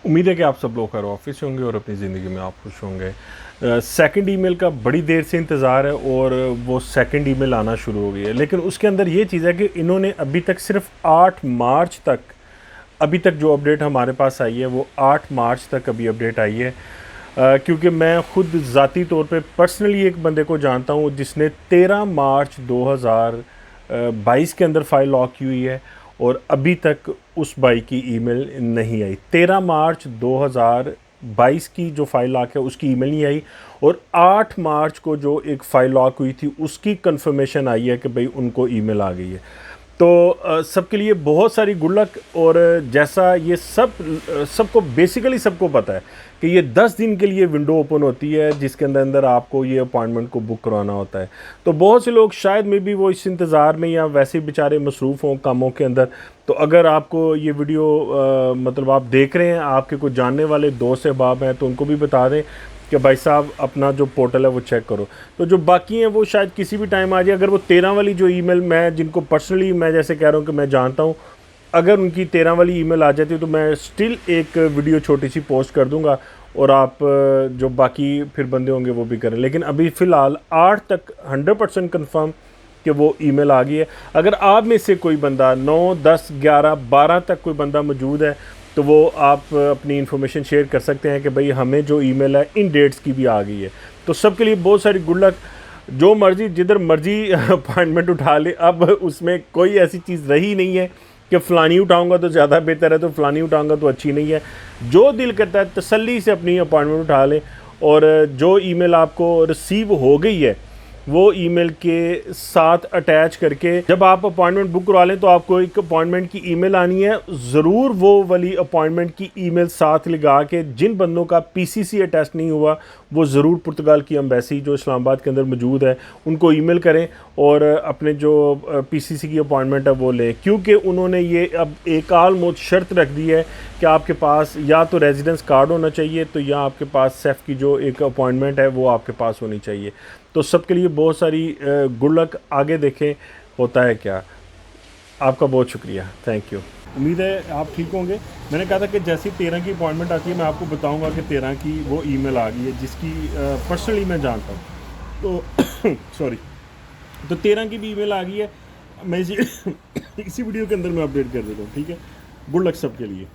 उम्मीद है कि आप सब लोग खैर ऑफिस से होंगे और अपनी ज़िंदगी में आप खुश होंगे। सेकंड ईमेल का बड़ी देर से इंतज़ार है और वो सेकंड ईमेल आना शुरू हो गई है, लेकिन उसके अंदर ये चीज़ है कि इन्होंने अभी तक सिर्फ 8 मार्च तक, अभी तक जो अपडेट हमारे पास आई है वो 8 मार्च तक अभी अपडेट आई है। क्योंकि मैं ख़ुद ज़ाती तौर पे पर्सनली एक बंदे को जानता हूँ जिसने 13 मार्च 2022 के अंदर फ़ाइल लॉक की हुई है और अभी तक उस भाई की ईमेल नहीं आई। 13 मार्च 2022 की जो फ़ाइल लॉक है उसकी ईमेल नहीं आई और 8 मार्च को जो एक फ़ाइल लॉक हुई थी उसकी कंफर्मेशन आई है कि भाई उनको ईमेल आ गई है। तो सबके लिए बहुत सारी गुड लक। और जैसा ये सबको बेसिकली सबको पता है कि ये 10 दिन के लिए विंडो ओपन होती है जिसके अंदर आपको ये अपॉइंटमेंट को बुक करवाना होता है। तो बहुत से लोग शायद में भी वो इस इंतज़ार में या वैसे बेचारे मसरूफ़ हों कामों के अंदर। तो अगर आपको ये वीडियो मतलब आप देख रहे हैं, आपके कुछ जानने वाले दोस्त अहबाब हैं तो उनको भी बता दें कि भाई साहब अपना जो पोर्टल है वो चेक करो। तो जो बाकी हैं वो शायद किसी भी टाइम आ जाए। अगर वो 13 वाली जो ईमेल, मैं जिनको पर्सनली मैं जैसे कह रहा हूँ कि मैं जानता हूँ, अगर उनकी 13 वाली ईमेल आ जाती तो मैं स्टिल एक वीडियो छोटी सी पोस्ट कर दूंगा और आप जो बाकी फिर बंदे होंगे वो भी करें। लेकिन अभी फ़िलहाल 8 तक 100% कन्फर्म कि वो ईमेल आ गई है। अगर आप में से कोई बंदा 9, 10, 11, 12 तक कोई बंदा मौजूद है तो वो आप अपनी इन्फॉर्मेशन शेयर कर सकते हैं कि भाई हमें जो ईमेल है इन डेट्स की भी आ गई है। तो सबके लिए बहुत सारी गुड लक। जो मर्जी जिधर मर्जी अपॉइंटमेंट उठा ले। अब उसमें कोई ऐसी चीज़ रही नहीं है कि फ़लानी उठाऊंगा तो ज़्यादा बेहतर है, तो फ़लानी उठाऊंगा तो अच्छी नहीं है। जो दिल करता है तसल्ली से अपनी अपॉइंटमेंट उठा लें। और जो ईमेल आपको रिसीव हो गई है वो ईमेल के साथ अटैच करके जब आप अपॉइंटमेंट बुक करवा लें तो आपको एक अपॉइंटमेंट की ईमेल आनी है। ज़रूर वो वाली अपॉइंटमेंट की ईमेल साथ लगा के जिन बंदों का पीसीसी अटैच नहीं हुआ वो ज़रूर पुर्तगाल की एम्बेसी जो इस्लामाबाद के अंदर मौजूद है उनको ईमेल करें और अपने जो पीसीसी की अपॉइंटमेंट है वो लें। क्योंकि उन्होंने ये अब एक आलमोस्ट शर्त रख दी है कि आपके पास या तो रेजिडेंस कार्ड होना चाहिए तो या आपके पास सेफ की जो एक अपॉइंटमेंट है वो आपके पास होनी चाहिए। तो सबके लिए बहुत सारी गुड लक। आगे देखें होता है क्या। आपका बहुत शुक्रिया, थैंक यू। उम्मीद है आप ठीक होंगे। मैंने कहा था कि जैसी 13 की अपॉइंटमेंट आती है मैं आपको बताऊंगा कि 13 की वो ईमेल आ गई है जिसकी पर्सनली मैं जानता हूँ। तो सॉरी, तो 13 की भी ईमेल आ गई है। मैं इसी वीडियो के अंदर मैं अपडेट कर देता हूँ। ठीक है, गुड लक सबके लिए।